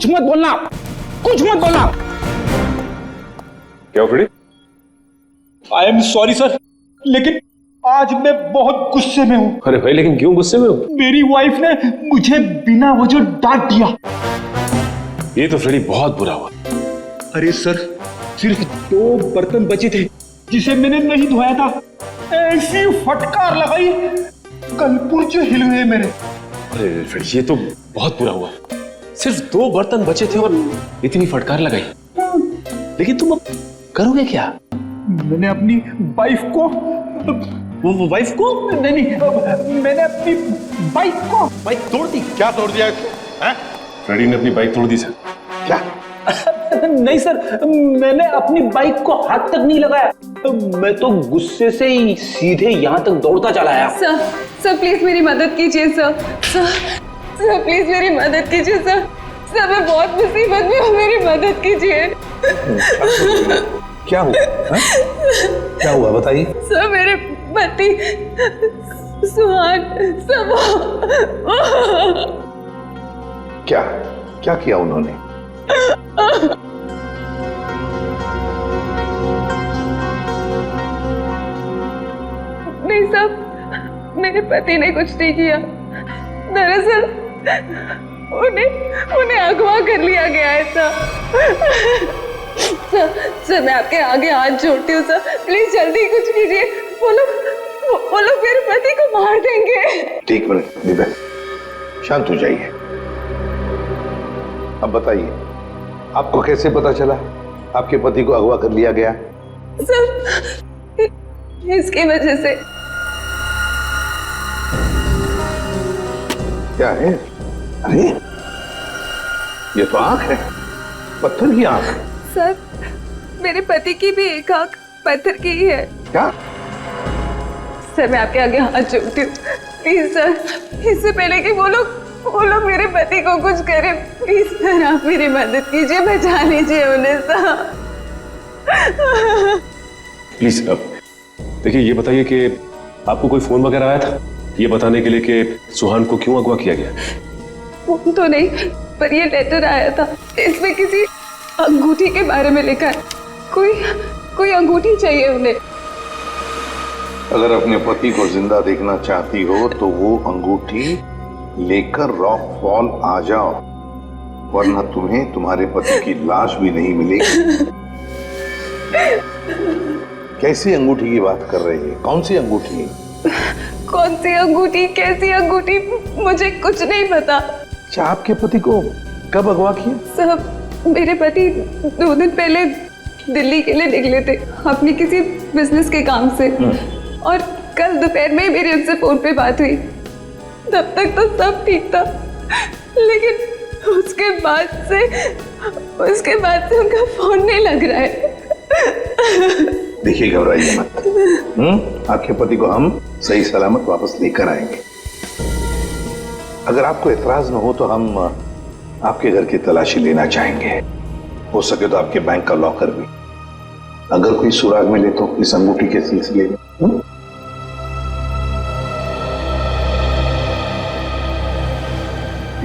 कुछ मत बोलना, कुछ मत बोलना। क्या उखड़ी? आई एम सॉरी सर, लेकिन आज मैं बहुत गुस्से में हूँ। अरे भाई, लेकिन क्यों गुस्से में हो? मेरी वाइफ ने मुझे बिना वजह डांट दिया। ये तो फ्रेडी बहुत बुरा हुआ। अरे सर, सिर्फ 2 बर्तन बचे थे जिसे मैंने नहीं धोया था। ऐसी फटकार लगाई, कलपुर्जे हिल गए मेरे। अरे फ्रेडी, ये तो बहुत बुरा हुआ। सिर्फ 2 बर्तन बचे थे और इतनी फटकार लगाई। लेकिन तुम अब करोगे क्या? मैंने अपनी वाइफ को वो वाइफ को? नहीं, मैंने अपनी बाइक को बाइक तोड़ दी। क्या तोड़ दिया? फ्रेडी ने अपनी बाइक तोड़ दी सर। क्या? नहीं सर, मैंने अपनी बाइक को हाथ तक नहीं लगाया। मैं तो गुस्से से ही सीधे यहाँ तक दौड़ता चला आया। सर प्लीज मेरी मदद कीजिए सर प्लीज मेरी मदद कीजिए सर मैं बहुत मुसीबत में हूँ, मेरी मदद कीजिए। क्या हुआ? क्या हुआ बताइए। सर मेरे पति सुहान सब क्या क्या किया उन्होंने? नहीं साहब, मेरे पति ने कुछ नहीं किया। दरअसल उन्हें अगवा कर लिया गया है सर मैं आपके आगे हाथ जोड़ती हूँ सर, प्लीज जल्दी कुछ कीजिए। वो लोग मेरे पति को मार देंगे। एक मिनट दिव्या, शांत हो जाइए। अब बताइए, आपको कैसे पता चला आपके पति को अगवा कर लिया गया? सर इसकी वजह से। क्या है? अरे ये तो आंख है, पत्थर की आंख। सर मेरे पति की भी एक आंख पत्थर की ही है। क्या? सर मैं आपके आगे हाथ जोड़ती हूँ, प्लीज सर, इससे पहले कि वो लोग मेरे पति को कुछ करें, प्लीज सर आप मेरी मदद कीजिए, बचा लीजिए उन्हें सर। प्लीज अब देखिए, ये बताइए कि आपको कोई फोन वगैरह आया था ये बताने के लिए कि सुहान को क्यों अगवा किया गया? फोन तो नहीं, पर ये लेटर आया था, इसमें किसी अंगूठी के बारे में लिखा है। कोई अंगूठी चाहिए उन्हें। अगर अपने पति को जिंदा देखना चाहती हो तो वो अंगूठी लेकर रॉक फॉल आ जाओ, वरना तुम्हें तुम्हारे पति की लाश भी नहीं मिलेगी। कैसी अंगूठी की बात कर रही है? कौन सी अंगूठी? कौन सी अंगूठी, कैसी अंगूठी, मुझे कुछ नहीं पता। अच्छा, आपके पति को कब अगवा किया? साहब मेरे पति 2 दिन पहले दिल्ली के लिए निकले थे अपनी किसी बिजनेस के काम से, और कल दोपहर में मेरी उनसे फोन पे बात हुई। तब तक तो सब ठीक था, लेकिन उसके बाद से उनका फोन नहीं लग रहा है। देखिए, घबराइए मत। आपके पति को हम सही सलामत वापस लेकर आएंगे। अगर आपको एतराज न हो तो हम आपके घर की तलाशी लेना चाहेंगे। हो सके तो आपके बैंक का लॉकर भी, अगर कोई सुराग मिले तो इस अंगूठी के सिलसिले में।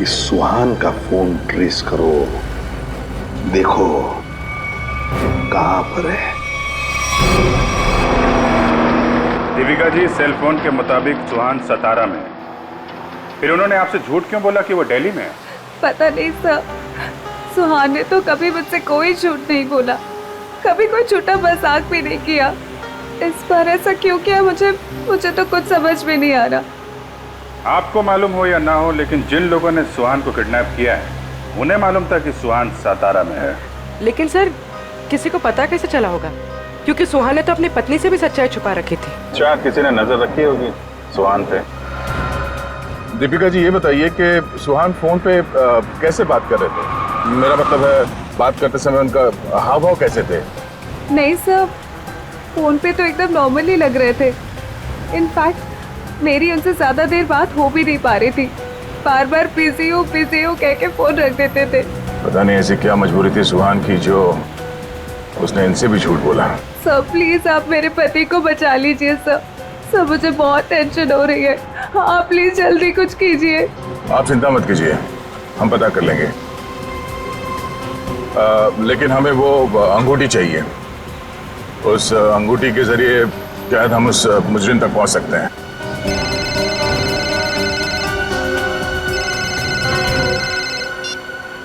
इस सुहान का फोन ट्रेस करो, देखो कहां पर है। दीपिका जी, सेल फोन के मुताबिक सुहान सतारा में है। फिर उन्होंने आपसे झूठ क्यों बोला कि वो दिल्ली में है? पता नहीं सर, सुहान ने तो कभी मुझसे कोई झूठ नहीं बोला, कभी कोई झूठा मजाक भी नहीं किया। इस बार ऐसा क्यों किया मुझे तो कुछ समझ में नहीं आ रहा। आपको मालूम हो या ना हो, लेकिन जिन लोगों ने सुहान को किडनैप किया है उन्हें मालूम था कि सुहान सतारा में है। लेकिन सर, किसी को पता कैसे चला होगा? क्योंकि सुहान ने तो अपनी पत्नी से भी सच्चाई छुपा रखी थी। शायद किसी ने नजर रखी होगी सुहान पे। दीपिका जी, ये बताइए कि सुहान फोन पे कैसे बात कर रहे थे? मेरा मतलब है, बात करते समय उनका हाव भाव कैसे थे? नहीं सर, फोन पे तो एकदम नॉर्मली लग रहे थे। इनफैक्ट मेरी उनसे ज्यादा देर बात हो भी नहीं पा रही थी, बार बार बिजी हो कह के फोन रख देते थे। पता नहीं ऐसी क्या मजबूरी थी सुहान की जो उसने इनसे भी झूठ बोला। सर प्लीज आप मेरे पति को बचा लीजिए सर, मुझे बहुत टेंशन हो रही है। हाँ प्लीज जल्दी कुछ कीजिए। आप चिंता मत कीजिए, हम पता कर लेंगे। लेकिन हमें वो अंगूठी चाहिए। उस अंगूठी के जरिए शायद हम उस मुजरिम तक पहुंच सकते हैं।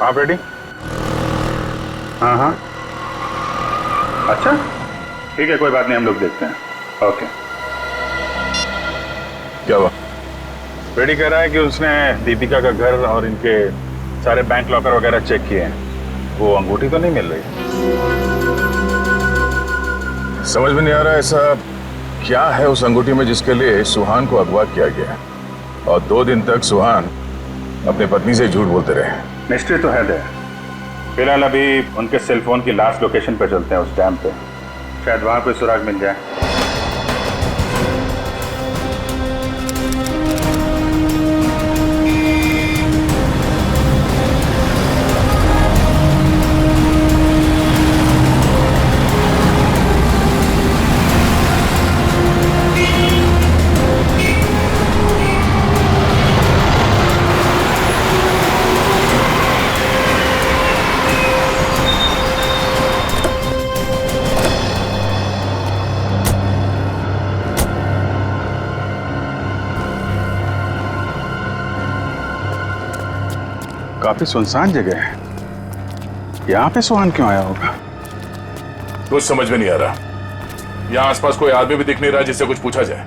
आप रेडी? हाँ हाँ, अच्छा ठीक है, कोई बात नहीं, हम लोग देखते हैं। ओके। क्या हुआ? रेडी कह रहा है कि उसने दीपिका का घर और इनके सारे बैंक लॉकर वगैरह चेक किए हैं, वो अंगूठी तो नहीं मिल रही। समझ में नहीं आ रहा ऐसा क्या है उस अंगूठी में जिसके लिए सुहान को अगवा किया गया, और 2 दिन तक सुहान अपनी पत्नी से झूठ बोलते रहे। मिस्ट्री तो है दे। फिलहाल अभी उनके सेलफोन की लास्ट लोकेशन पे चलते हैं, उस डैम पे, शायद वहां पे सुराग मिल जाए। काफी सुनसान जगह है, यहाँ पे सुहान क्यों आया होगा? कुछ समझ में नहीं आ रहा। यहाँ आसपास कोई आदमी भी दिख नहीं रहा जिससे कुछ पूछा जाए।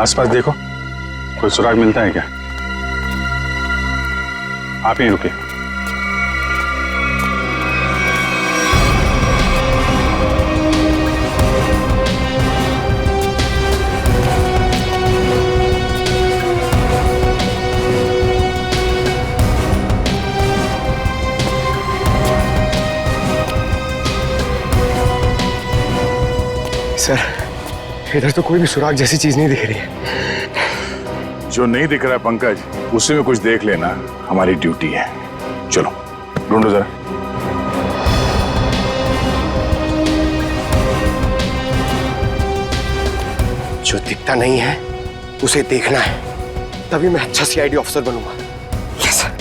आसपास देखो, कोई सुराग मिलता है क्या? आप ही रुके। सर, इधर तो कोई भी सुराग जैसी चीज नहीं दिख रही है। जो नहीं दिख रहा है पंकज, उसी में कुछ देख लेना हमारी ड्यूटी है। चलो ढूंढो जरा। जो दिखता नहीं है उसे देखना है, तभी मैं अच्छा सीआईडी ऑफिसर बनूंगा। Yes sir.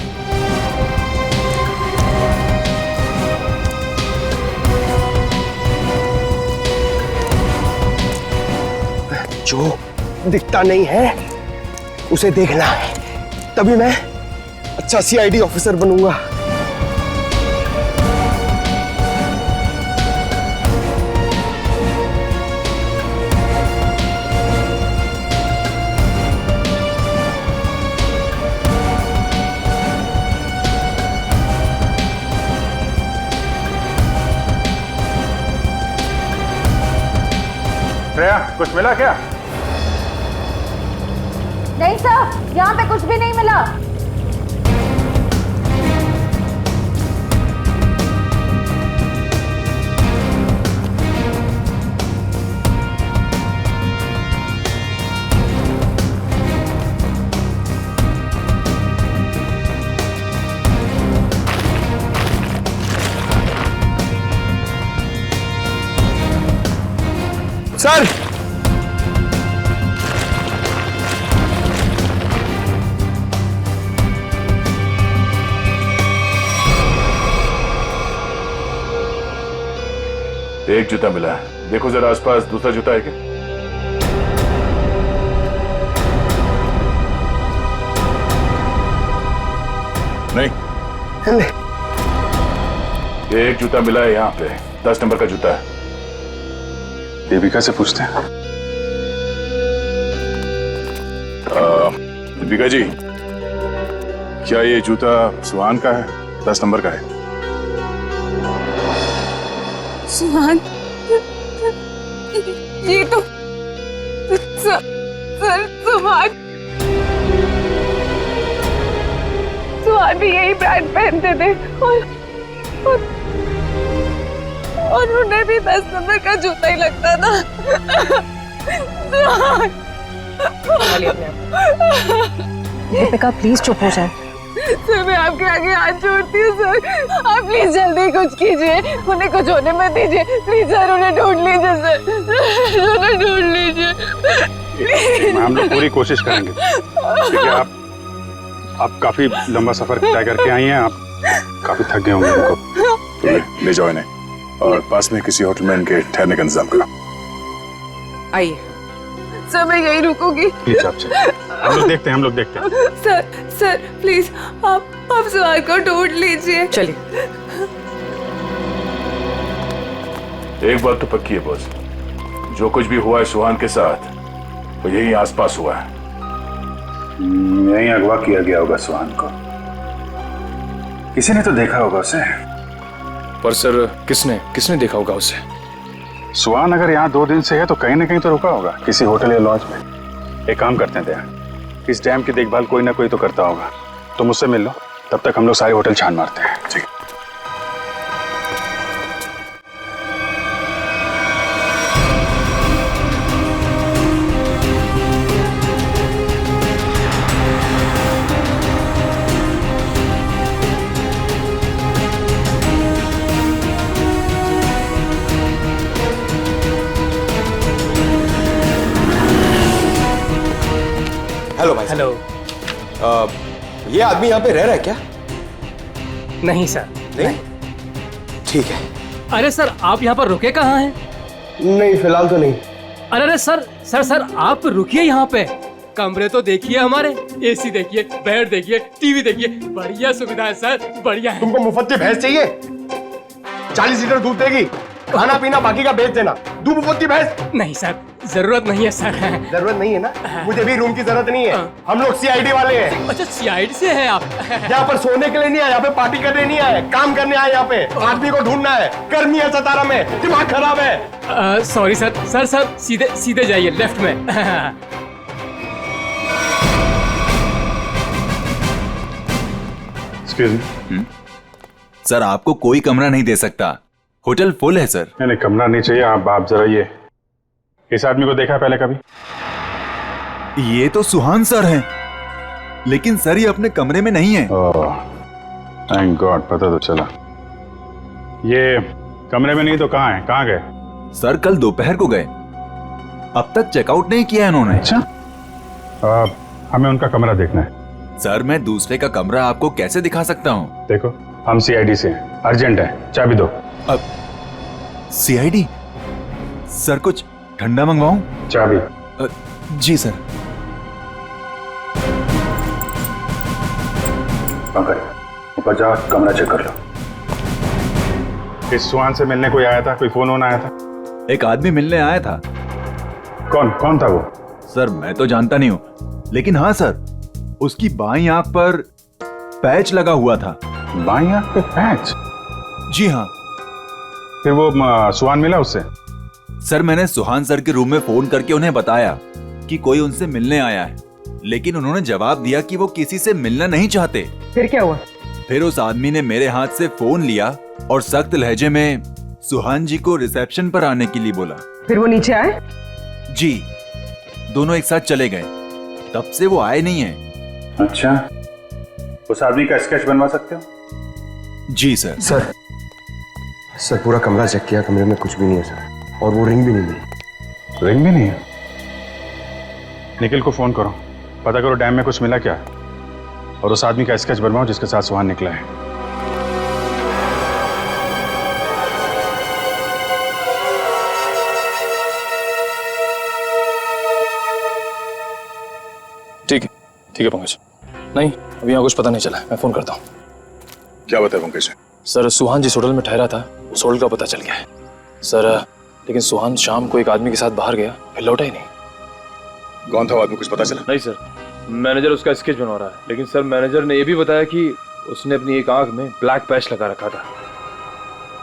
जो दिखता नहीं है उसे देखना है, तभी मैं अच्छा सीआईडी ऑफिसर बनूंगा। श्रेया, कुछ मिला क्या? नहीं सर, यहाँ पे कुछ भी नहीं मिला। सर, एक जूता मिला है, देखो जरा आसपास दूसरा जूता है क्या? नहीं, एक जूता मिला है यहाँ पे, 10 नंबर का जूता है। दीपिका से पूछते हैं। दीपिका जी, क्या ये जूता सुहान का है? 10 नंबर का है। सुहान, ये तो सर सुहान भी यही ब्रांड पहनते थे और उन्हें भी 10 नंबर का जूता ही लगता था। दीपिका प्लीज चुप हो जाए। सर, मैं आपके आगे हाथ जोड़ती हूँ सर, आप प्लीज जल्दी कुछ कीजिए, उन्हें कुछ होने मत दीजिए प्लीज सर, उन्हें ढूंढ लीजिए सर, उन्हें ढूंढ लीजिए। हम लोग पूरी कोशिश करेंगे। ठीक है, आप काफी लंबा सफर तय करके आई हैं, आप काफी थक गए होंगे उनको। तो ले जाओ इन्हें और पास में किसी होटल में इनके ठहरने का इंतजाम करो। आइए। सर मैं यही रुकूंगी। प्लीज आप चलिए, हम लोग देखते हैं। सर प्लीज आप सुहान को ढूंढ लीजिए। चलिए। एक बात तो पक्की है बॉस, जो कुछ भी हुआ है सुहान के साथ वो यही आसपास हुआ है। यहीं अगवा किया गया होगा सुहान को, किसी ने तो देखा होगा उसे। पर सर किसने देखा होगा उसे? सुहान अगर यहाँ 2 दिन से है तो कहीं ना कहीं तो रुका होगा, किसी होटल या लॉज में। एक काम करते हैं दया, इस डैम की देखभाल कोई ना कोई तो करता होगा, तो मुझसे मिल लो, तब तक हम लोग सारे होटल छान मारते हैं। ठीक। हेलो भाई। हेलो। ये आदमी यहाँ पे रह रहा है क्या? नहीं सर। नहीं? ठीक है। अरे सर आप यहाँ पर रुके कहाँ हैं? नहीं फिलहाल तो नहीं। अरे सर आप रुकिए यहाँ पे। कमरे तो देखिए हमारे, एसी देखिए, बेड देखिए, टीवी देखिए, बढ़िया सुविधा है सर, बढ़िया है। तुमको मुफ्त की भैंस चाहिए? 40 लीटर दूध देगी, खाना पीना बाकी का बेच देना। दो मुफ्त की भैंस? नहीं सर, जरूरत नहीं है सर। जरूरत नहीं है ना? मुझे भी रूम की जरूरत नहीं है, हम लोग सीआईडी वाले हैं। अच्छा सीआईडी से है आप? यहाँ पर सोने के लिए नहीं आए, यहाँ पे पार्टी करने नहीं आए, काम करने आए। यहाँ पे आदमी को ढूंढना है, गर्मी है सतारा में, दिमाग खराब है। सॉरी सर सीधे जाइए लेफ्ट में। सर आपको कोई कमरा नहीं दे सकता, होटल फुल है सर। नहीं कमरा नहीं चाहिए। आप जरा ये इस आदमी को देखा पहले कभी? ये तो सुहान सर हैं, लेकिन सर ये अपने कमरे में नहीं है। थैंक गॉड, पता तो चला। ये कमरे में नहीं तो कहाँ है? कहाँ गए? सर कल दोपहर को गए, अब तक चेकआउट नहीं किया इन्होंने। अच्छा, हमें उनका कमरा देखना है। सर मैं दूसरे का कमरा आपको कैसे दिखा सकता हूँ? देखो हम सीआईडी से, अर्जेंट है, चाबी दो। अब सीआईडी? सर कुछ ठंडा मंगवाऊं? चाबी। जी सर। पंकज ऊपर जा, कमरा चेक कर लो। इस सुहान से मिलने कोई आया था? कोई फोन आया था? एक आदमी मिलने आया था। कौन था वो? सर मैं तो जानता नहीं हूँ, लेकिन हाँ सर उसकी बाईं आंख पर पैच लगा हुआ था। बाईं आंख पे पैच? जी हाँ। फिर वो सुहान मिला उससे? सर मैंने सुहान सर के रूम में फोन करके उन्हें बताया कि कोई उनसे मिलने आया है, लेकिन उन्होंने जवाब दिया कि वो किसी से मिलना नहीं चाहते। फिर क्या हुआ? फिर उस आदमी ने मेरे हाथ से फोन लिया और सख्त लहजे में सुहान जी को रिसेप्शन पर आने के लिए बोला। फिर वो नीचे आए? जी, दोनों एक साथ चले गए, तब से वो आए नहीं है। अच्छा, उस आदमी का स्केच बनवा सकते हो? जी सर। सर पूरा कमरा चेक किया, कमरे में कुछ भी नहीं है सर, और वो रिंग भी नहीं मिली। रिंग भी नहीं है? निखिल को फोन करो, पता करो डैम में कुछ मिला क्या, और उस आदमी का स्केच बनवाओ जिसके साथ सुहान निकला है। ठीक है पंकज। नहीं अभी यहाँ कुछ पता नहीं चला, मैं फोन करता हूँ। क्या बताया पंकज? सर सुहान जिस होटल में ठहरा था उस होटल का पता चल गया है सर, लेकिन सुहान शाम को एक आदमी के साथ बाहर गया, फिर लौटा ही नहीं। कौन था वो आदमी, कुछ पता चला? नहीं सर, मैनेजर उसका स्केच बनवा रहा है, लेकिन सर मैनेजर ने यह भी बताया कि उसने अपनी एक आंख में ब्लैक पैच लगा रखा था।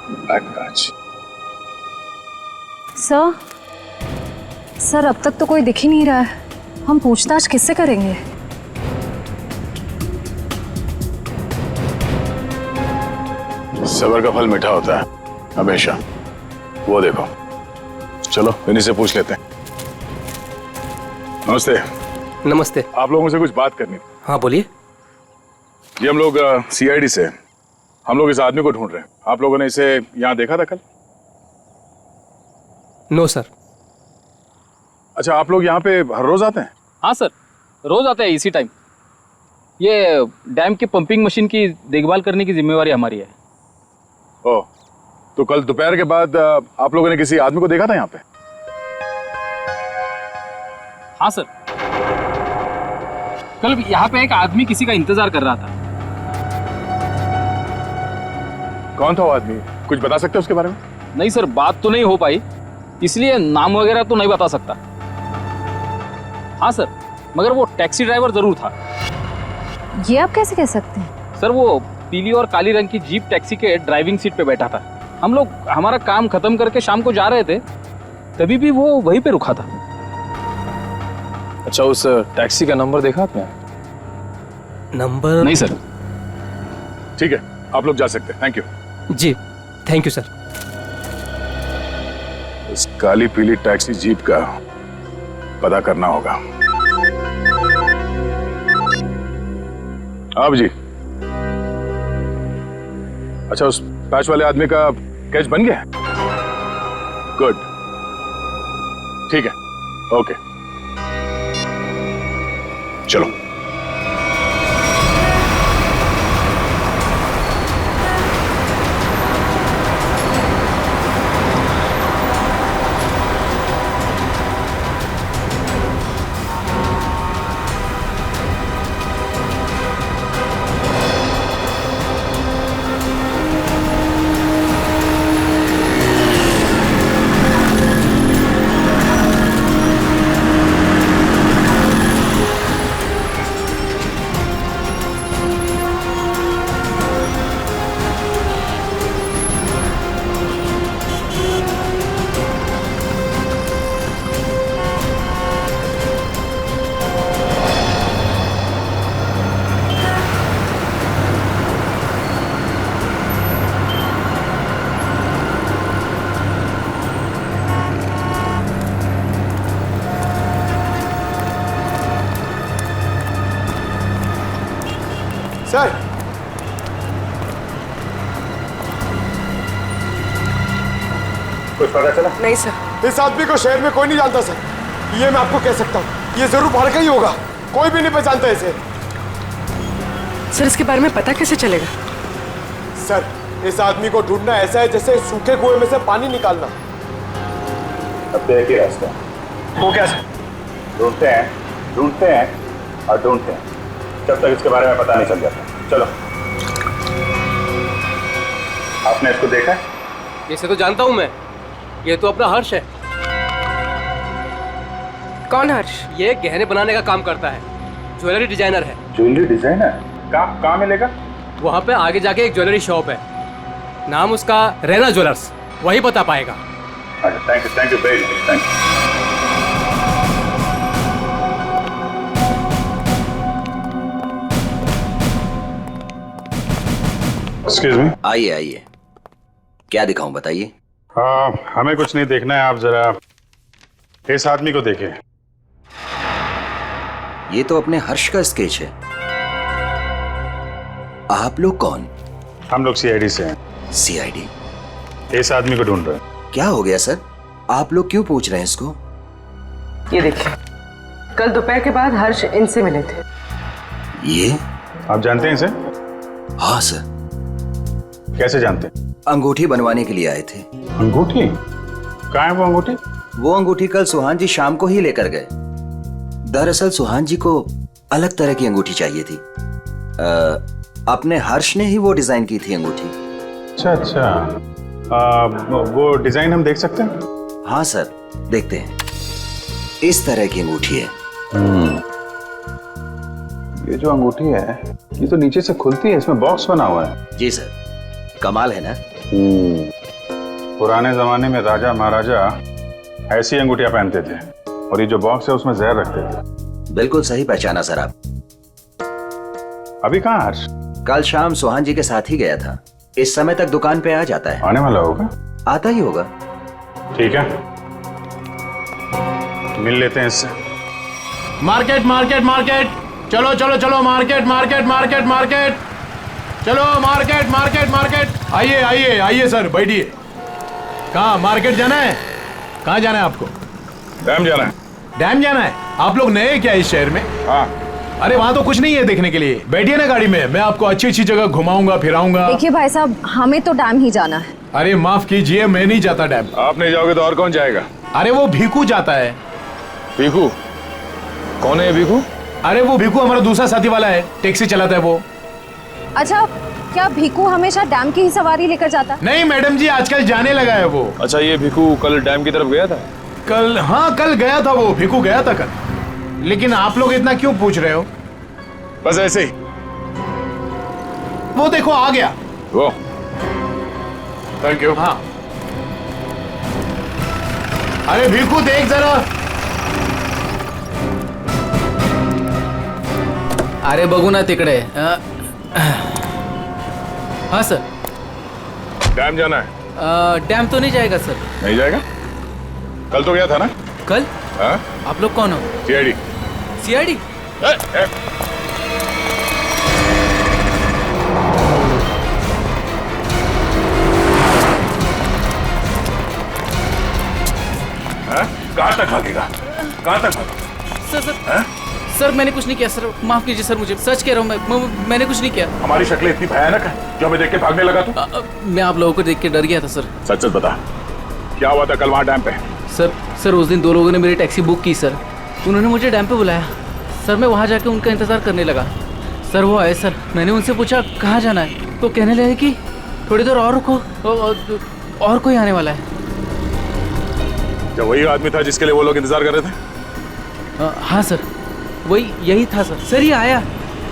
Black patch? सर अब तक तो कोई दिख ही नहीं रहा है, हम पूछताछ किससे करेंगे? सबर का फल मीठा होता है हमेशा, वो देखो। चलो इन्हीं से पूछ लेते हैं। नमस्ते। नमस्ते। आप लोगों से कुछ बात करनी। हाँ बोलिए। ये हम लोग सीआईडी से, हम लोग इस आदमी को ढूंढ रहे हैं। आप लोगों ने इसे यहाँ देखा था कल? No sir. अच्छा, आप लोग यहाँ पे हर रोज आते हैं? हाँ सर, रोज आते हैं इसी टाइम। ये डैम की पंपिंग मशीन की देखभाल करने की जिम्मेवारी हमारी है। ओ, तो कल दोपहर के बाद आप लोगों ने किसी आदमी को देखा था यहाँ पे? हाँ सर, कल यहाँ पे एक आदमी किसी का इंतजार कर रहा था। कौन था वो आदमी? कुछ बता सकते हो उसके बारे में? नहीं सर, बात तो नहीं हो पाई, इसलिए नाम वगैरह तो नहीं बता सकता। हाँ सर, मगर वो टैक्सी ड्राइवर जरूर था। ये आप कैसे कह सकते हैं? सर वो पीली और काली रंग की जीप टैक्सी के ड्राइविंग सीट पे बैठा था। हम लोग हमारा काम खत्म करके शाम को जा रहे थे, तभी भी वो वहीं पे रुका था। अच्छा, उस टैक्सी का नंबर देखा आपने? नंबर नहीं सर। ठीक है, आप लोग जा सकते हैं। थैंक यू जी, थैंक यू सर। इस काली पीली टैक्सी जीप का पता करना होगा। आप जी, अच्छा उस पैच वाले आदमी का कैच बन गया? गुड, ठीक है, ओके, चलो। सर, कुछ पता चला? नहीं सर। इस आदमी को शहर में कोई नहीं जानता सर, ये मैं आपको कह सकता हूँ। ये जरूर बाहर का ही होगा, कोई भी नहीं पहचानता इसे। सर इसके बारे में पता कैसे चलेगा? सर, इस आदमी को ढूंढना ऐसा है जैसे सूखे कुएं में से पानी निकालना। अब तो एक ही रास्ता वो क्या सर? ढूंढते हैं और ढूंढते हैं जब तक इसके बारे में पता नहीं चल जाता। चलो। आपने इसको देखा है? इसे तो जानता हूँ मैं, ये तो अपना हर्ष है। कौन हर्ष? ये गहने बनाने का काम करता है, ज्वेलरी डिजाइनर है। Jewellery designer? कहाँ मिलेगा? वहाँ पे आगे जाके एक ज्वेलरी शॉप है, नाम उसका रैना ज्वेलर्स, वही बता पाएगा। अच्छा, thank you very much, thank you. Excuse me. आइए आइए, क्या दिखाऊं बताइए। हमें कुछ नहीं देखना है, आप जरा इस आदमी को देखें। ये तो अपने हर्ष का स्केच है। आप लोग कौन? हम लोग सीआईडी से हैं। सीआईडी? इस आदमी को ढूंढ रहे हैं। क्या हो गया सर, आप लोग क्यों पूछ रहे हैं इसको? ये देखिए, कल दोपहर के बाद हर्ष इनसे मिले थे। ये आप जानते हैं इसे? हाँ सर। कैसे जानते हैं? अंगूठी बनवाने के लिए आए थे। अंगूठी? कहाँ है वो अंगूठी? वो अंगूठी कल सुहान जी शाम को ही लेकर गए। दरअसल सुहान जी को अलग तरह की अंगूठी चाहिए थी। अपने हर्ष ने ही वो डिजाइन की थी अंगूठी। अच्छा, वो डिजाइन हम देख सकते हैं? हाँ सर, देखते हैं। इस तरह की अंगूठी है। ये जो अंगूठी है, ये तो नीचे से खुलती है, इसमें बॉक्स बना हुआ है। जी सर, कमाल है ना। पुराने जमाने में राजा महाराजा ऐसी अंगूठियां पहनते थे, और ये जो बॉक्स है उसमें जहर रखते थे। बिल्कुल सही पहचाना सर आप। अभी कहाँ हर्ष? कल शाम सुहान जी के साथ ही गया था। इस समय तक दुकान पे आ जाता है। आने वाला होगा? आता ही होगा। ठीक है, मिल लेते हैं इससे। मार्केट मार्केट मार्केट, चलो चलो चलो, मार्केट मार्केट मार्केट मार्केट, चलो मार्केट मार्केट मार्केट। आइए आइए आइए सर, बैठिए। कहाँ मार्केट जाना है? कहाँ जाना है आपको? डैम जाना है। डैम जाना है? आप लोग नए क्या इस शहर में? हाँ, अरे वहाँ तो कुछ नहीं है देखने के लिए, बैठिए ना गाड़ी में, मैं आपको अच्छी अच्छी जगह घुमाऊंगा फिराऊंगा। देखिए भाई साहब, हमें तो डैम ही जाना है। अरे माफ कीजिए, मैं नहीं जाता डैम। आप नहीं जाओगे तो और कौन जाएगा? अरे वो भीखू जाता है। भीखू? कौन है ये भीखू? अरे वो भीखू हमारा दूसरा साथी वाला है, टैक्सी चलाता है वो। अच्छा, क्या भीखू हमेशा डैम की ही सवारी लेकर जाता? नहीं मैडम जी, आजकल जाने लगा है वो। अच्छा, ये भीखू कल डैम की तरफ गया था? कल? हाँ कल गया था वो, भीखू गया था कल। लेकिन आप लोग इतना क्यों पूछ रहे हो? बस ऐसे ही। वो देखो आ गया वो। Thank you. हाँ। अरे भीखू देख जरा। अरे बघू ना तिकडे। हाँ सर। डैम जाना है? डैम तो नहीं जाएगा सर। नहीं जाएगा? कल तो गया था ना? कल? हाँ? आप लोग कौन हो? सीआईडी। सीआईडी? कहाँ तक भागेगा? कहाँ तक भागेगा? सर सर सर मैंने कुछ नहीं किया सर, माफ कीजिए सर, मुझे सच कह रहा हूँ, मैंने कुछ नहीं किया। हमारी शक्लें इतनी भयानक है जो हमें देख के भागने लगा तू? मैं आप लोगों को देख के डर गया था सर। सच सच बता, क्या हुआ था कल वहाँ डैम पे? सर उस दिन दो लोगों ने मेरी टैक्सी बुक की सर, उन्होंने मुझे डैम पे बुलाया सर, मैं वहाँ जाके उनका इंतजार करने लगा सर। वो आए सर, मैंने उनसे पूछा कहाँ जाना है, तो कहने लगे कि थोड़ी देर और रुको, और कोई आने वाला है। क्या वही आदमी था जिसके लिए वो लोग इंतजार कर रहे थे? हाँ सर, वही यही था सर। सर ये आया,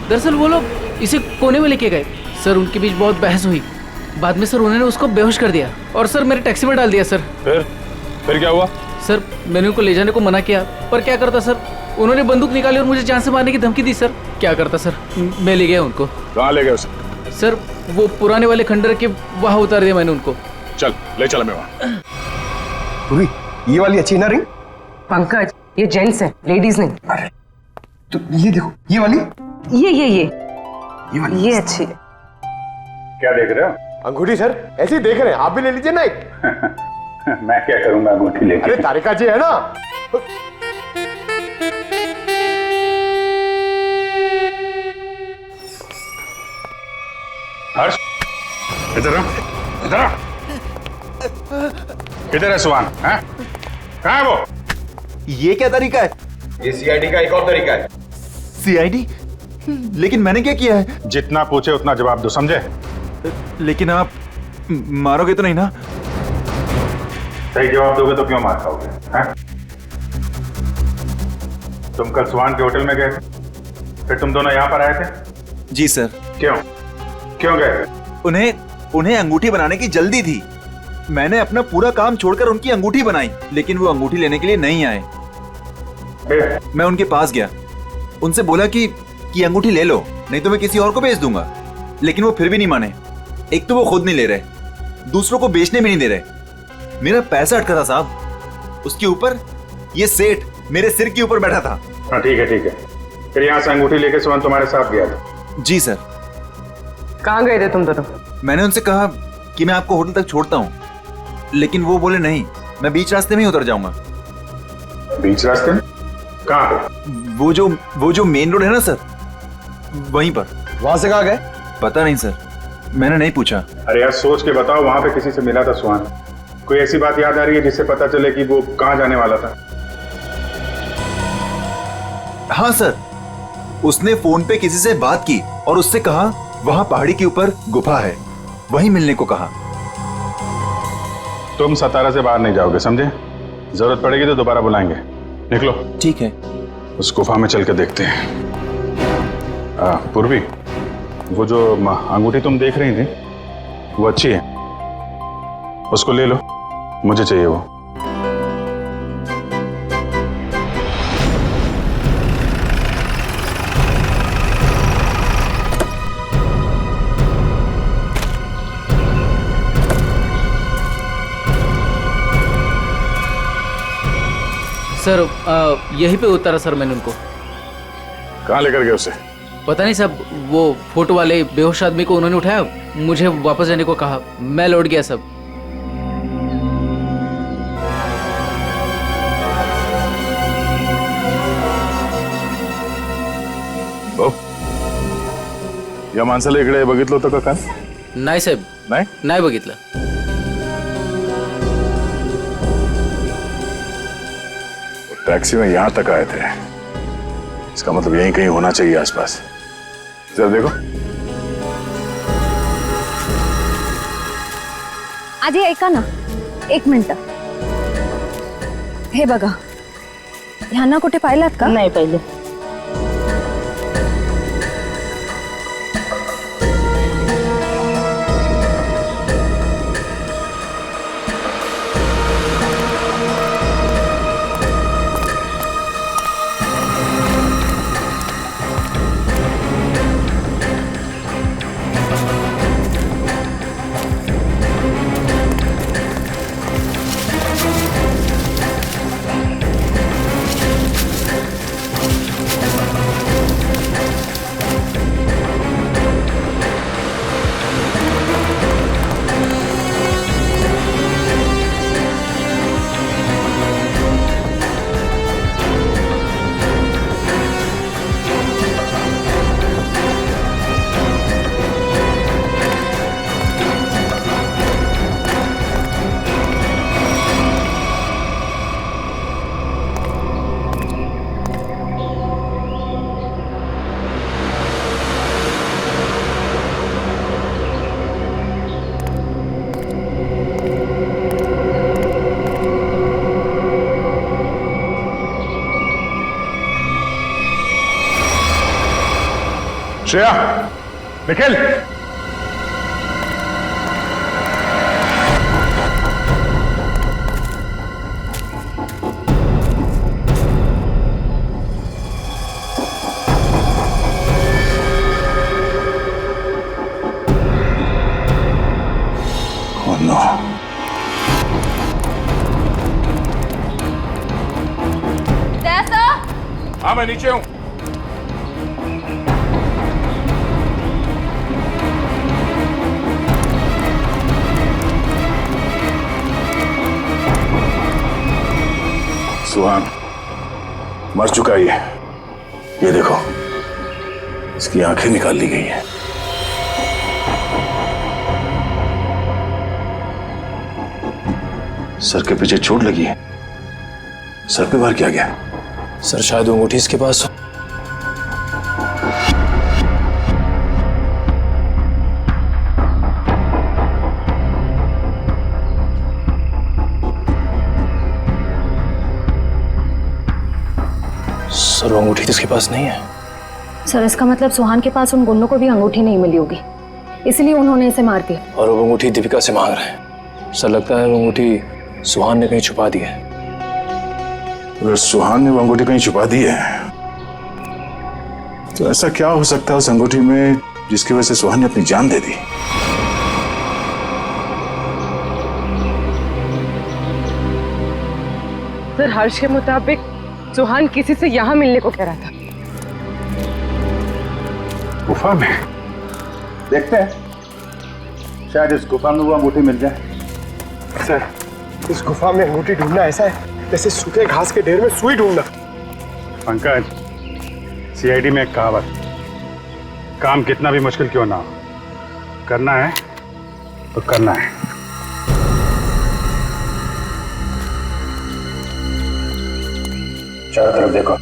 दरअसल वो लोग इसे कोने में लेके गए सर, उनके बीच बहुत बहस हुई, बाद में सर उन्होंने उसको बेहोश कर दिया और सर मेरे टैक्सी में डाल दिया सर। फिर क्या हुआ? सर मैंने उनको ले जाने को मना किया, पर क्या करता सर, उन्होंने बंदूक निकाली और मुझे जान से मारने की धमकी दी सर। क्या करता सर, मैं ले गया उनको। कहाँ ले गए उसे? सर वो पुराने वाले खंडर के वहाँ उतार दिया मैंने उनको। चल ले चला मैं वहाँ। पूरी ये वाली अच्छी ना रिंग? पंकज ये जेंट्स है, लेडीज नहीं। अरे तो ये देखो, ये वाली, ये वाली ये अच्छी है। क्या देख रहे हो? अंगूठी सर, ऐसे ही देख रहे हैं, आप भी ले लीजिए ना एक। मैं क्या करूंगा अंगूठी लेके? अरे तारिका जी है ना। हर्ष, इधर आ, इधर आ। किधर है सुहान? कहाँ है वो? ये क्या तरीका है? ये सीआईडी का एक और तरीका है। सीआईडी? लेकिन मैंने क्या किया है? जितना पूछे उतना जवाब दो, समझे? लेकिन आप मारोगे तो नहीं ना? सही जवाब दोगे तो क्यों मार खाओगे? तुम कल सुहान के होटल में गए थे, फिर तुम दोनों यहाँ पर आए थे? जी सर। क्यों गए थे? उन्हें अंगूठी बनाने की जल्दी थी। मैंने अपना पूरा काम छोड़कर उनकी अंगूठी बनाई, लेकिन वो अंगूठी लेने के लिए नहीं आए। मैं उनके पास गया, उनसे बोला कि अंगूठी ले लो, नहीं तो मैं किसी और को बेच दूंगा, लेकिन वो फिर भी नहीं माने। एक तो वो खुद नहीं ले रहे, दूसरों को बेचने भी नहीं दे रहे। मेरा पैसा अटका था साहब, उसके ऊपर ये सेठ मेरे सिर के ऊपर बैठा था। हाँ ठीक है। फिर यहाँ से अंगूठी लेके सुहान तुम्हारे साथ गया था? जी सर। कहाँ गए थे तुम दोनों? मैंने उनसे कहा कि मैं आपको होटल तक छोड़ता हूँ, लेकिन वो बोले नहीं, मैं बीच रास्ते में ही उतर जाऊंगा। बीच रास्ते में? कहाँ पे? वो जो मेन रोड है ना सर, वहीं पर। वहां से कहाँ गए? पता नहीं सर, मैंने नहीं पूछा। अरे यार सोच के बताओ, वहां पे किसी से मिला था सुहान? कोई ऐसी बात याद आ रही है जिससे पता चले कि वो कहाँ जाने वाला था? हाँ सर, उसने फोन पे किसी से बात की और उससे कहा वहां पहाड़ी के ऊपर गुफा है, वहीं मिलने को कहा। तुम सतारा से बाहर नहीं जाओगे, समझे? जरूरत पड़ेगी तो दोबारा बुलाएंगे। निकलो। ठीक है। उस गुफा में चल के देखते हैं। पूर्वी, वो जो अंगूठी तुम देख रही थी वो अच्छी है, उसको ले लो, मुझे चाहिए वो। सर यहीं पे उतारा सर मैंने उनको। कहाँ लेकर गए उसे? पता नहीं साहब, वो फोटो वाले बेहोश आदमी को उन्होंने उठाया, मुझे वापस जाने को कहा, मैं लौट गया सब। या माणसाला इकडे बघितलं होतं का काल? नाही साहेब, नाही बघितलं. टैक्सी में यहां तक आए थे, इसका मतलब यहीं कहीं होना चाहिए आसपास. जरा देखो. आधी ऐका ना, 1 मिनिट. हे बघा, ह्यांना कुठे पाहिलात का? नाही पाहिलं. Shreya, Nikhil, oh no. हाँ, मैं नीचे हूं. सुहान मर चुका है ये देखो, इसकी आंखें निकाल ली गई हैं. सर के पीछे चोट लगी है. सर पे वार किया गया. सर शायद वो अंगूठी इसके पास हो. सर वो अंगूठी तो इसके पास नहीं है. सर इसका मतलब सुहान के पास उन गुंडों को भी अंगूठी नहीं मिली होगी, इसलिए उन्होंने इसे मार दिया. और वो अंगूठी दीपिका से मांग रहे हैं. सर लगता है वो अंगूठी सुहान ने कहीं छुपा दी है. अगर सुहान ने वो अंगूठी कहीं छुपा दी है तो ऐसा क्या हो सकता है उस अंगूठी में जिसकी वजह से सुहान ने अपनी जान दे दी? सर हर्ष के मुताबिक सुहान किसी से यहाँ मिलने को कह रहा था. गुफा में देखते हैं, शायद इस गुफा में वो अंगूठी मिल जाए. सर, इस गुफा में अंगूठी ढूंढना ऐसा है जैसे सूखे घास के ढेर में सुई ढूंढना. पंकज, सीआईडी में एक कहावत, काम कितना भी मुश्किल क्यों ना हो, करना है तो करना है. चारों तरफ देखो.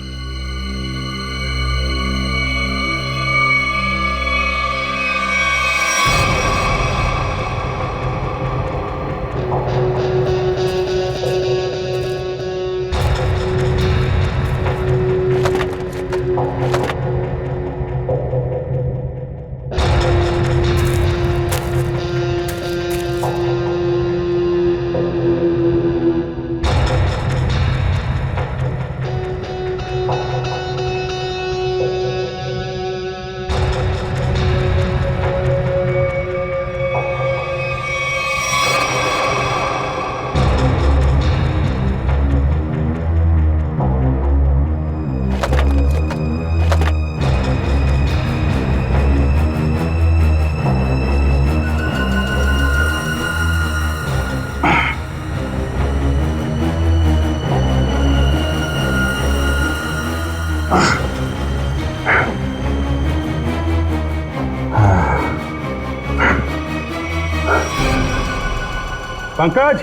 पंकज,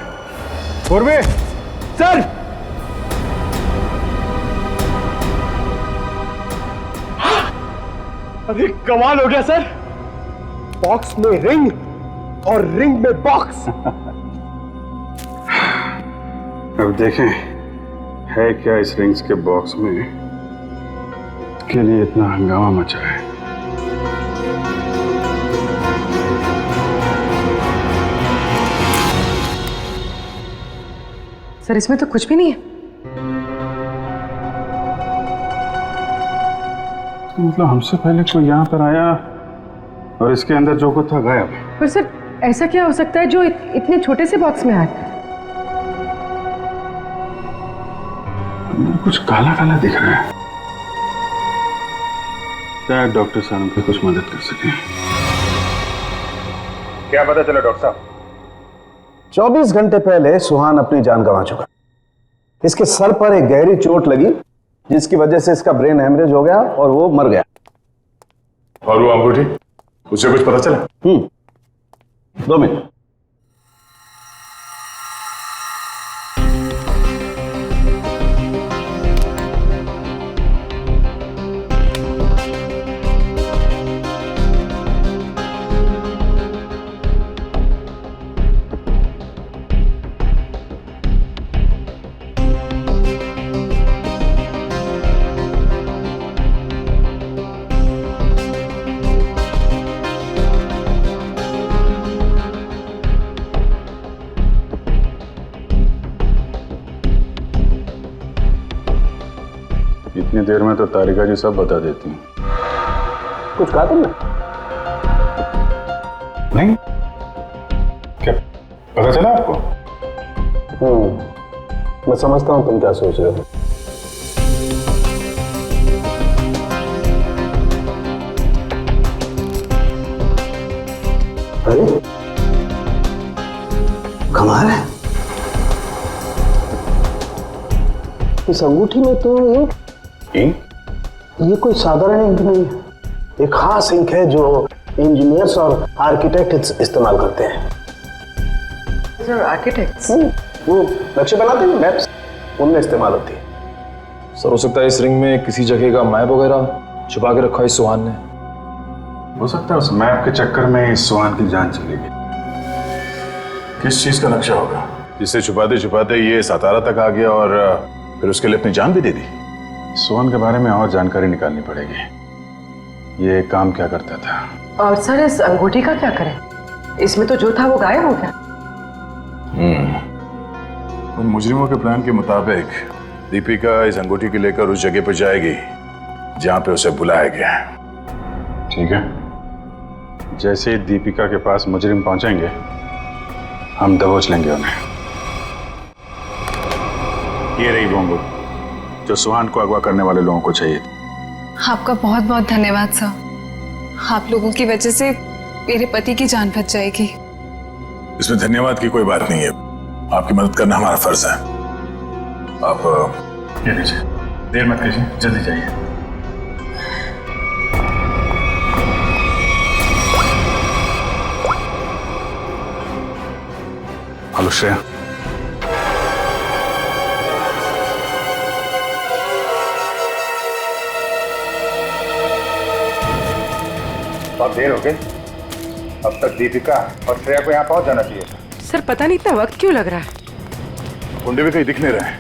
पूर्वे, सर अरे कमाल हो गया सर, बॉक्स में रिंग और रिंग में बॉक्स। अब देखें है क्या इस रिंग्स के बॉक्स में के लिए इतना हंगामा मचा है। सर इसमें तो कुछ भी नहीं है। तो मतलब हमसे पहले कोई यहाँ पर आया और इसके अंदर जो कुछ था गायब। पर सर ऐसा क्या हो सकता है जो इतने छोटे से बॉक्स में आए? कुछ काला काला दिख रहा है। शायद डॉक्टर साहब हमको कुछ मदद कर सके। क्या पता चला डॉक्टर साहब? 24 घंटे पहले सुहान अपनी जान गंवा चुका। इसके सर पर एक गहरी चोट लगी जिसकी वजह से इसका ब्रेन हेमरेज हो गया और वो मर गया। और वो अंगूठी, उसे कुछ पता चला? 2 मिनट। इतनी देर में तो तारिका जी सब बता देती हैं। कुछ कहा तुमने? नहीं, क्या पता चला आपको? मैं समझता हूं तुम क्या सोच रहे हो। अरे कमाल है, इस अंगूठी में तो ये कोई साधारण इंक नहीं है। एक खास इंक है जो इंजीनियर्स और आर्किटेक्ट इस्तेमाल करते हैं। Sir architects? वो नक्शे बनाते हैं, मैप्स, उनमें इस्तेमाल होती है। सर हो सकता है इस रिंग में किसी जगह का मैप वगैरह छुपा के रखा है इस सुहान ने। हो सकता है उस मैप के चक्कर में इस सुहान की जान चली गई। किस चीज का नक्शा होगा जिससे छुपाते छुपाते ये सातारा तक आ गया और फिर उसके लिए अपनी जान भी दे दी? सुहान के बारे में और जानकारी निकालनी पड़ेगी। ये काम क्या करता था? और सर इस अंगूठी का क्या करें? इसमें तो जो था वो गायब हो गया। उन मुजरिमों के प्लान के मुताबिक दीपिका इस अंगूठी को लेकर उस जगह पर जाएगी जहां पे उसे बुलाया गया है। ठीक है, जैसे ही दीपिका के पास मुजरिम पहुंचेंगे हम दबोच लेंगे उन्हें। ये रही वो अंगूठी जो सुहान को अगवा करने वाले लोगों को चाहिए थी। आपका बहुत बहुत धन्यवाद सर। आप लोगों की वजह से मेरे पति की जान बच जाएगी। इसमें धन्यवाद की कोई बात नहीं है, आपकी मदद करना हमारा फर्ज है। आप ये लीजिए, देर मत कीजिए, जल्दी जाइए। हेलो श्रेया। बहुत देर हो गई, अब तक दीपिका और श्रेया को यहाँ पहुंच जाना चाहिए था। सर पता नहीं इतना वक्त क्यों लग रहा है। गुंडे भी कहीं दिख नहीं रहे।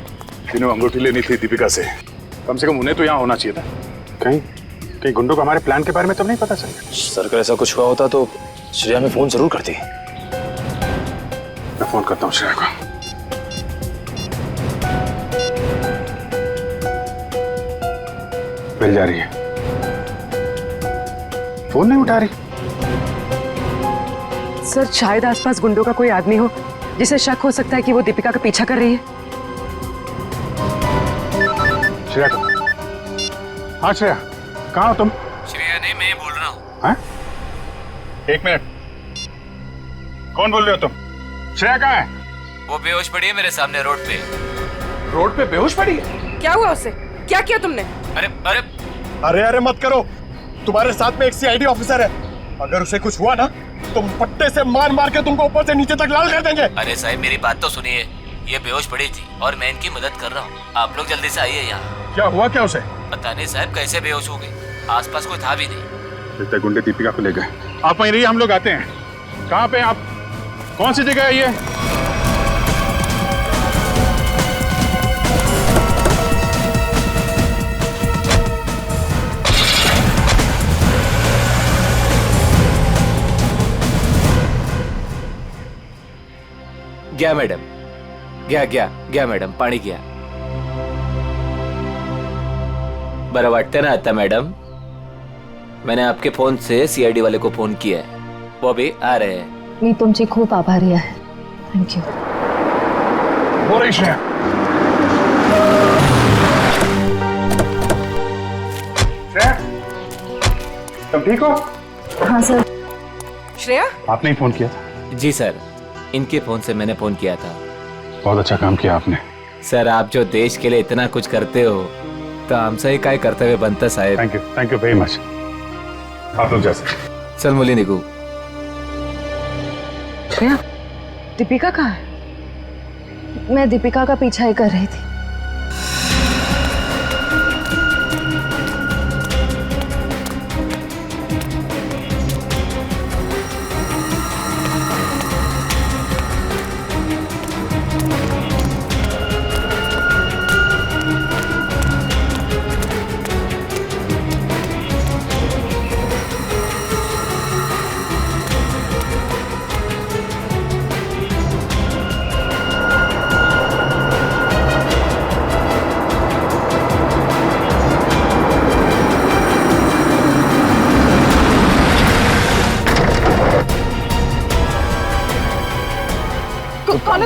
जिन्हें अंगूठी लेनी थी दीपिका से, कम से कम उन्हें तो यहाँ होना चाहिए था। कहीं गुंडों को हमारे प्लान के बारे में तो नहीं पता चला? सर अगर ऐसा कुछ हुआ होता तो श्रेया में फोन जरूर करती। मैं फोन करता हूँ श्रेया को। मिल जा रही है, फोन नहीं उठा रही। सर शायद आसपास गुंडों का कोई आदमी हो जिसे शक हो सकता है कि वो दीपिका का पीछा कर रही है। श्रेया को, हाँ श्रेया, कहाँ हो तुम? श्रेया नहीं, मैं बोल रहा हूँ। हाँ? एक मिनट, कौन बोल रहे हो तुम? श्रेया कहाँ है? वो बेहोश पड़ी है मेरे सामने रोड पे। रोड पे बेहोश पड़ी है? क्या हुआ उसे? क्या किया तुमने? अरे अरे अरे अरे मत करो, तुम्हारे साथ में एक सीआईडी ऑफिसर है, अगर उसे कुछ हुआ ना तुम पट्टे से मार मार के तुमको ऊपर से नीचे तक लाल कर देंगे। अरे साहब मेरी बात तो सुनिए, ये बेहोश पड़ी थी और मैं इनकी मदद कर रहा हूँ। आप लोग जल्दी से आइए यहाँ। क्या हुआ क्या उसे? पता नहीं साहब कैसे बेहोश हो गई, आसपास कोई था भी नहीं। लगता है गुंडे दीपिका को ले गए। आप वहीं रहिए, हम लोग आते हैं। कहाँ पे आप? कौन सी जगह है ये? गया मैडम, गया मैडम, पानी गया। बरं वाटतं ना आता मैडम? मैंने आपके फोन से सीआईडी वाले को फोन किया है, वो भी आ रहे हैं। मी तुमची खूप आभारी आहे। थँक्यू। हो रही श्रेया। श्रेया, तुम ठीक हो? हाँ सर। श्रेया, आपने ही फोन किया था? जी सर, इनके फोन से मैंने फोन किया था। बहुत अच्छा काम किया आपने। सर आप जो देश के लिए इतना कुछ करते हो तो हमसे ही काय कर्तव्य बनता साहेब। Thank you very much. आप लोग जा सकते। चल मुली निघू। श्रेया, दीपिका कहाँ है? मैं दीपिका का पीछा ही कर रही थी।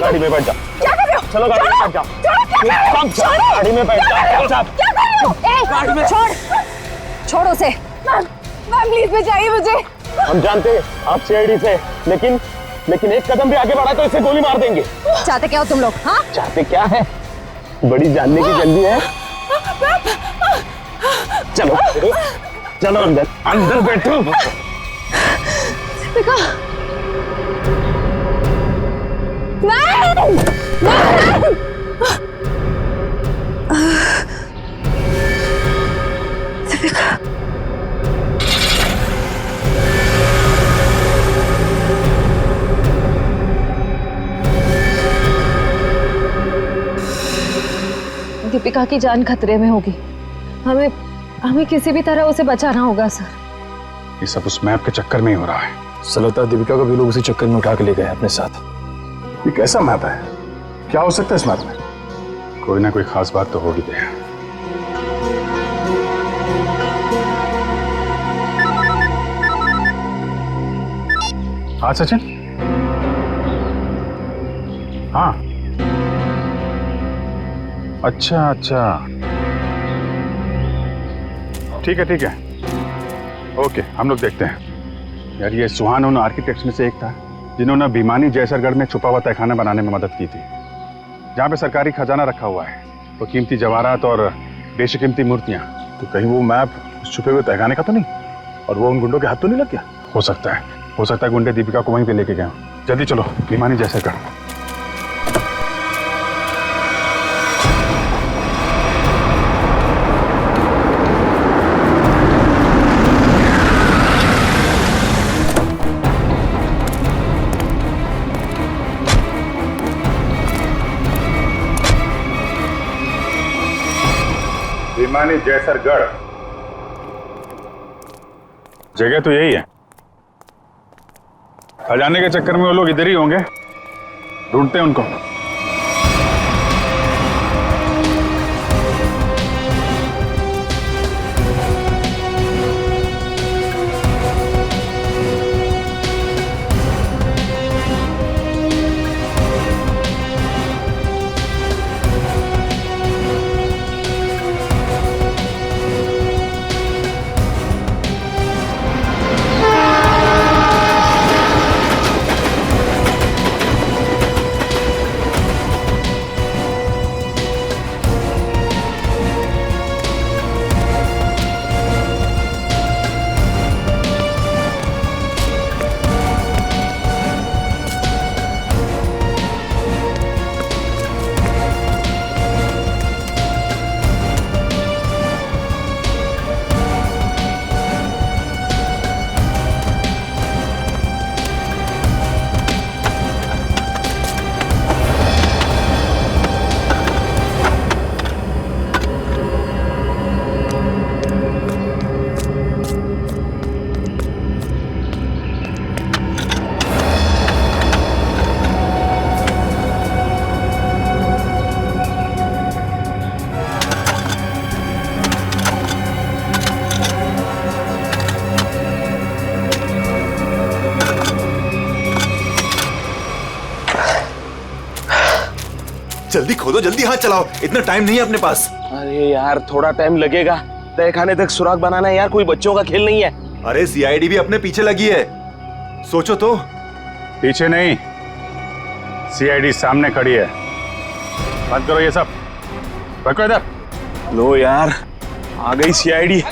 गाड़ी में बैठ जाओ। क्या कर रहे हो? चलो गाड़ी में बैठ जाओ। गाड़ी में बैठ जाओ। क्या कर रहे हो? गाड़ी में छोड़ उसे। मैम प्लीज बचाइए मुझे। हम जानते हैं आप सीआईडी से, लेकिन एक कदम भी आगे बढ़ा तो इसे गोली मार देंगे। चाहते क्या हो तुम लोग? हाँ, चाहते क्या है? बड़ी जानने की जल्दी है। चलो चलो अंदर बैठो। दीपिका, नहीं। दीपिका, दीपिका की जान खतरे में होगी। हमें किसी भी तरह उसे बचाना होगा सर। ये सब उस मैप के चक्कर में ही हो रहा है। सलता दीपिका को भी लोग उसी चक्कर में उठा के ले गए अपने साथ। ये कैसा मैप है? क्या हो सकता है इस मैप में? कोई ना कोई खास बात तो होगी। दे हाँ सचिन। हाँ अच्छा ठीक है ओके, हम लोग देखते हैं। यार ये सुहान उन आर्किटेक्ट्स में से एक था जिन्होंने भीमानी जैसरगढ़ में छुपा हुआ तहखाना बनाने में मदद की थी, जहाँ पे सरकारी खजाना रखा हुआ है, तो कीमती जवाहरात और बेशकीमती मूर्तियां। तो कहीं वो मैप उस छुपे हुए तहखाने का तो नहीं, और वो उन गुंडों के हाथ तो नहीं लग गया? हो सकता है गुंडे दीपिका को वहीं पे लेके गए। जल्दी चलो भीमानी जैसरगढ़। भीमानी जैसरगढ़ जगह तो यही है। खजाने के चक्कर में वो लोग इधर ही होंगे, ढूंढते हैं उनको। जल्दी खोदो, जल्दी हाथ चलाओ, इतना टाइम नहीं है अपने पास। अरे यार थोड़ा टाइम लगेगा, तहखाने तक सुराग बनाना है यार, कोई बच्चों का खेल नहीं है। अरे सीआईडी भी अपने पीछे लगी है, सोचो तो। पीछे नहीं, सीआईडी सामने खड़ी है। बंद करो ये सब, पकड़ो इधर। लो यार, आ गई सीआईडी।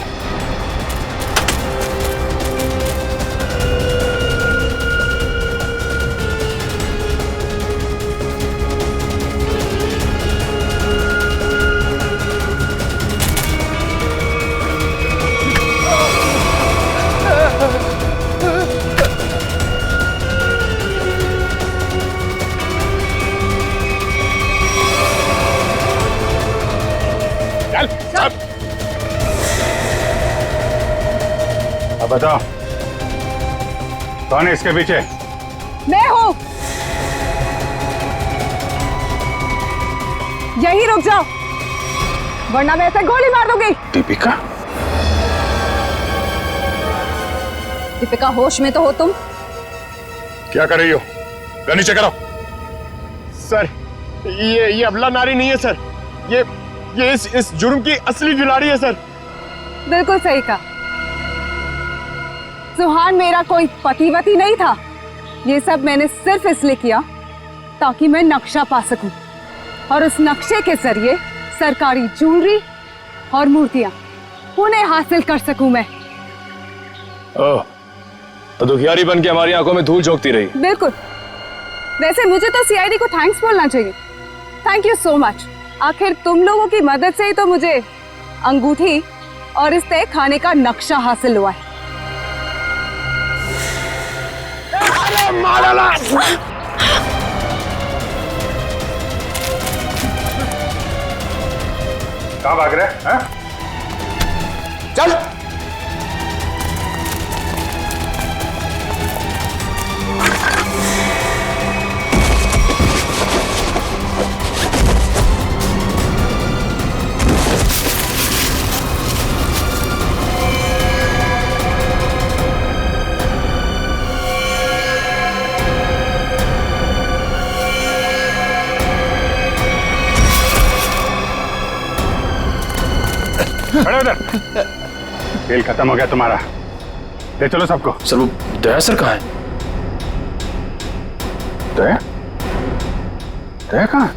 अब बताओ कौन है इसके पीछे? मैं हूं। यही रुक जाओ वरना मैं ऐसे गोली मार दूंगी। दीपिका? दीपिका होश में तो हो तुम? क्या कर रही हो? गन नीचे करो। सर ये अबला नारी नहीं है सर, ये इस जुर्म की असली खिलाड़ी है सर। बिल्कुल सही कहा। सुहान मेरा कोई पतिवती नहीं था। ये सब मैंने सिर्फ इसलिए किया ताकि मैं नक्शा पा सकूं और उस नक्शे के जरिए सरकारी ज्वेलरी और मूर्तियां उन्हें हासिल कर सकूं मैं। ओह, तो दुखियारी बन के हमारी आंखों में धूल झोंकती रही। बिल्कुल। वैसे मुझे तो सीआईडी को थैंक्स बोलना चाहिए। Thank you so much. आखिर तुम लोगों की मदद से ही तो मुझे अंगूठी और इस तय खाने का नक्शा हासिल हुआ है। कहाँ भाग रहे हैं? चल। खड़े उधर। खेल खत्म हो गया तुम्हारा, ले चलो सबको। सर वो दया सर कहाँ है? दया? दया कहाँ?